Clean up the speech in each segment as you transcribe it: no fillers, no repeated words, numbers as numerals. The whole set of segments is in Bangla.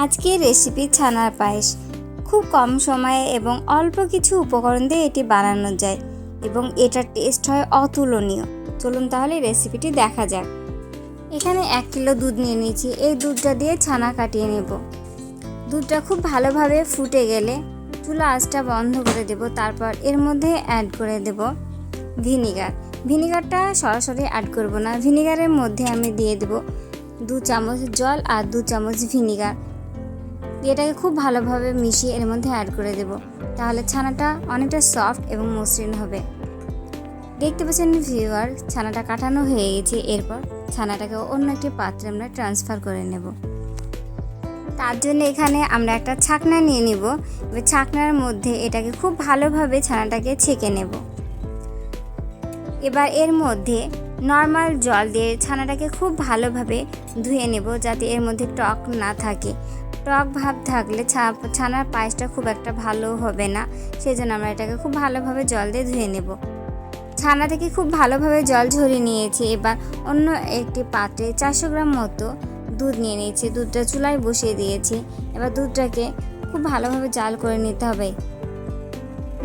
আজকের রেসিপি ছানার পায়েস। খুব কম সময়ে এবং অল্প কিছু উপকরণ দিয়ে এটি বানানো যায় এবং এটার টেস্ট হয় অতুলনীয়। চলুন তাহলে রেসিপিটি দেখা যাক। এখানে 1 কিলো দুধ নিয়ে নিয়েছি। এই দুধটা দিয়ে ছানা কাটিয়ে নেব। দুধটা খুব ভালোভাবে ফুটে গেলে চুলা আঁচটা বন্ধ করে দেব। তারপর এর মধ্যে অ্যাড করে দেব ভিনিগার। ভিনিগারটা সরাসরি অ্যাড করব না, ভিনিগারের মধ্যে আমি দিয়ে দেব 2 চামচ জল আর 2 চামচ ভিনিগার। এটাকে খুব ভালোভাবে মিশিয়ে এর মধ্যে অ্যাড করে দেব। তাহলে ছানাটা অনেকটা সফট এবং মসৃণ হবে। দেখতে পাচ্ছেন ভিউয়ার, ছানাটা কাটানো হয়ে গেছে। এরপর ছানাটাকে অন্য একটি পাত্রে আমরা ট্রান্সফার করে নেব। তার জন্য এখানে আমরা একটা ছাকনা নিয়ে নিব। এবার ছাকনার মধ্যে এটাকে খুব ভালোভাবে ছানাটাকে ছেঁকে নেব। এবার এর মধ্যে নর্মাল জল দিয়ে ছানাটাকে খুব ভালোভাবে ধুয়ে নেব, যাতে এর মধ্যে টক না থাকে। টক ভাব থাকলে ছানার পায়েসটা খুব একটা ভালো হবে না। সেজন্য আমরা এটাকে খুব ভালোভাবে জল দিয়ে ধুয়ে নেব। ছানা থেকে খুব ভালোভাবে জল ঝরিয়ে নিয়েছি। এবার অন্য একটি পাত্রে 400 গ্রাম মতো দুধ নিয়ে নিয়েছি। দুধটা চুলায় বসিয়ে দিয়েছি। এবার দুধটাকে খুব ভালোভাবে জাল করে নিতে হবে।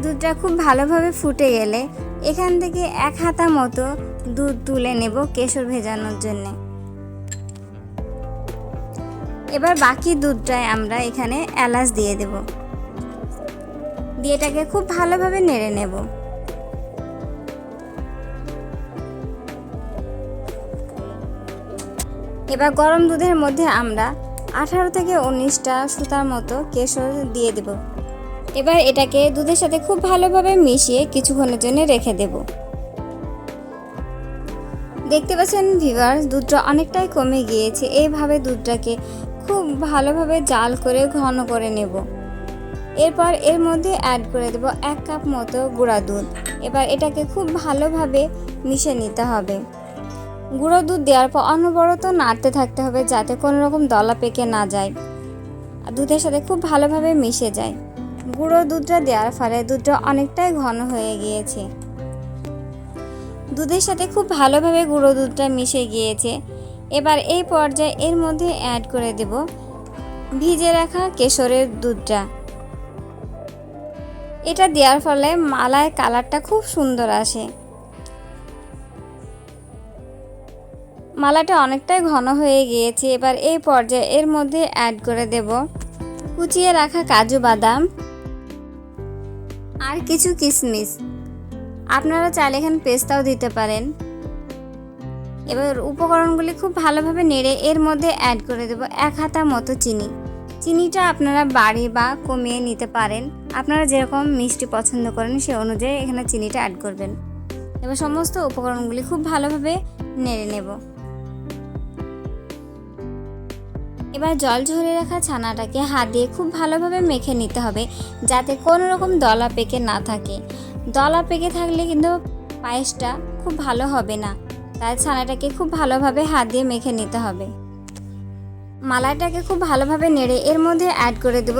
দুধটা খুব ভালোভাবে ফুটে গেলে এখান থেকে 1 হাতা মতো দুধ তুলে নেব কেশর ভেজানোর জন্য। এবার বাকি দুধটায় আমরা এখানে এলাচ দিয়ে দেব। দিয়ে এটাকে খুব ভালোভাবে নেড়ে নেব। এবার গরম দুধের মধ্যে আমরা 18 থেকে 19টা সুতার মতো কেশর দিয়ে দেব। এবার এটাকে দুধের সাথে খুব ভালোভাবে মিশিয়ে কিছুক্ষণের জন্য রেখে দেব। দেখতে পাচ্ছেন ভিউয়ার্স, দুধটা অনেকটাই কমে গিয়েছে। এইভাবে দুধটাকে খুব ভালোভাবে জাল করে ঘন করে নেব। এরপর এর মধ্যে অ্যাড করে দেব 1 কাপ মতো গুঁড়া দুধ। এবার এটাকে খুব ভালোভাবে মিশিয়ে নিতে হবে। গুঁড়ো দুধ দেওয়ার পর অনবরত নাড়তে থাকতে হবে, যাতে কোনো রকম দলা পেকে না যায়, দুধের সাথে খুব ভালোভাবে মিশে যায়। গুঁড়ো দুধটা দেওয়ার ফলে দুধটা অনেকটাই ঘন হয়ে গিয়েছে। দুধের সাথে খুব ভালোভাবে গুঁড়ো দুধটা মিশে গিয়েছে। এবার এই পর্যায়ে এর মধ্যে অ্যাড করে দেব ভিজে রাখা কেশরের দুধটা। এটা দেওয়ার ফলে মালায় কালারটা খুব সুন্দর আসে। মালাটা অনেকটাই ঘন হয়ে গিয়েছে। এবার এই পর্যায়ে এর মধ্যে অ্যাড করে দেব কুচিয়ে রাখা কাজু বাদাম আর কিছু কিশমিশ। আপনারা চাইলে এখানে পেস্তাও দিতে পারেন। এবার উপকরণগুলি খুব ভালোভাবে নেড়ে এর মধ্যে অ্যাড করে দেব 1 হাতা মতো চিনি। চিনিটা আপনারা বাড়িয়ে বা কমিয়ে নিতে পারেন। আপনারা যেরকম মিষ্টি পছন্দ করেন সে অনুযায়ী এখানে চিনিটা অ্যাড করবেন। এবার সমস্ত উপকরণগুলি খুব ভালোভাবে নেড়ে নেব। এবার জল ঝরিয়ে রাখা ছানাটাকে হাত দিয়ে খুব ভালোভাবে মেখে নিতে হবে, যাতে কোনো রকম দলা পেকে না থাকে। দলা পেকে থাকলে কিন্তু পায়েসটা খুব ভালো হবে না। তাই ছানাটাকে খুব ভালোভাবে হাত দিয়ে মেখে নিতে হবে। মালাইটাকে খুব ভালোভাবে নেড়ে এর মধ্যে অ্যাড করে দেব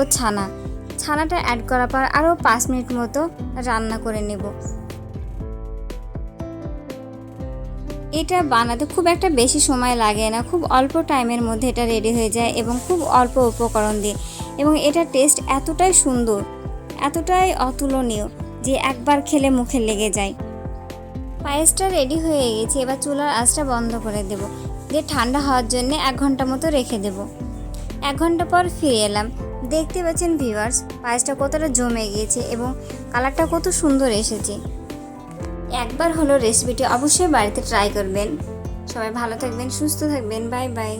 ছানাটা অ্যাড করার পর আরও 5 মিনিট মতো রান্না করে নেব। এটা বানাতে খুব একটা বেশি সময় লাগে না, খুব অল্প টাইমের মধ্যে এটা রেডি হয়ে যায় এবং খুব অল্প উপকরণ দিয়ে। এবং এটার টেস্ট এতটাই সুন্দর, এতটাই অতুলনীয় যে একবার খেলে মুখে লেগে যায়। পায়েসটা রেডি হয়ে গেছে। এবার চুলার আঁচটা বন্ধ করে দেব। দিয়ে ঠান্ডা হওয়ার জন্য 1 ঘন্টা মতো রেখে দেব। 1 ঘন্টা পর ফিরে এলাম। দেখতে পাচ্ছেন ভিউয়ার্স, পায়েসটা কতটা জমে গিয়েছে এবং কালারটা কত সুন্দর এসেছে। একবার হলো রেসিপিটি অবশ্যই বাড়িতে ট্রাই করবেন। সবাই ভালো থাকবেন, সুস্থ থাকবেন। Bye bye.